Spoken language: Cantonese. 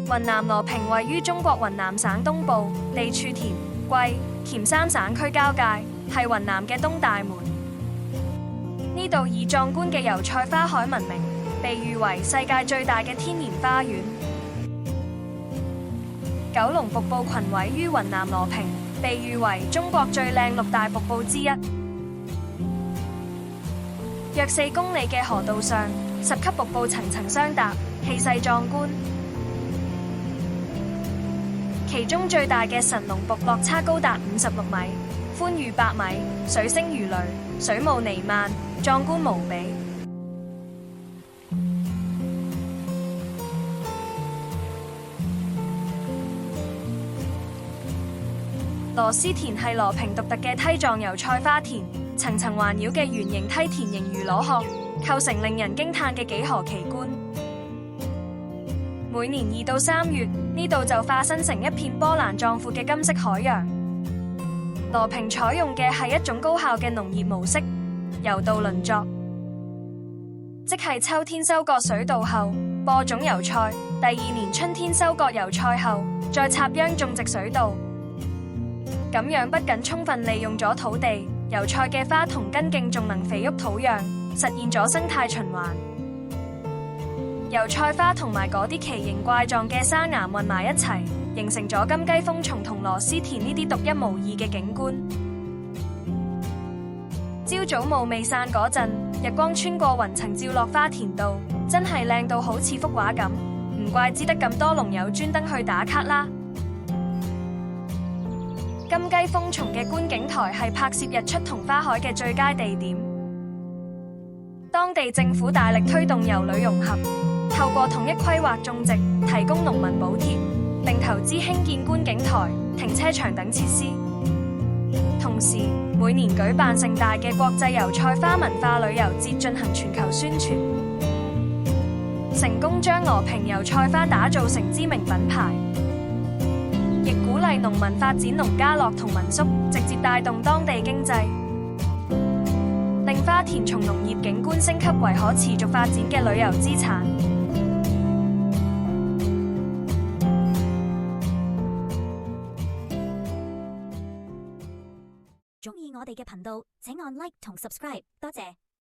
雲南羅平位於中國雲南省東部，地處田、桂、黔三省區交界，係雲南嘅東大門。呢度以壯觀嘅油菜花海聞名，被譽為世界最大嘅天然花園。九龍瀑布群位於雲南羅平，被譽為中國最靚6大瀑布之一。約4公里嘅河道上，10級瀑布層層相搭，氣勢壯觀。其中最大嘅神龍瀑落差高達56米，寬逾8米，水聲如雷，水霧彌漫，壯觀無比。螺絲田係羅平獨特嘅梯狀油菜花田，層層環繞嘅圓形梯田形如螺殼，構成令人驚嘆嘅幾何奇觀。每年2到3月，呢度就化身成一片波瀾壯闊嘅金色海洋。羅平採用嘅係一種高效嘅農業模式，油稻輪作，即係秋天收割水稻後播種油菜，第2年春天收割油菜後再插秧種植水稻。咁樣不僅充分利用咗土地，油菜嘅花同根莖仲能肥沃土壤，實現咗生態循環。油菜花同埋嗰啲奇形怪狀嘅沙岩混埋一齊，形成咗金雞蜂叢同螺絲田呢啲獨一無二嘅景觀。朝早霧未散嗰陣，日光穿過雲層照落花田度，真係靚到好似幅畫咁，唔怪之得咁多龍友專登去打卡啦。金雞蜂叢嘅觀景台係拍攝日出同花海嘅最佳地點。當地政府大力推動遊旅融合，透過統一規劃種植，提供農民補貼，並投資興建觀景台、停車場等設施。同時，每年舉辦盛大嘅國際油菜花文化旅遊節進行全球宣傳，成功將羅平油菜花打造成知名品牌。亦鼓勵農民發展農家樂同民宿，直接帶動當地經濟，令花田從農業景觀升級為可持續發展嘅旅遊資產。鍾意我哋嘅頻道，請按 Like 同 Subscribe，多謝。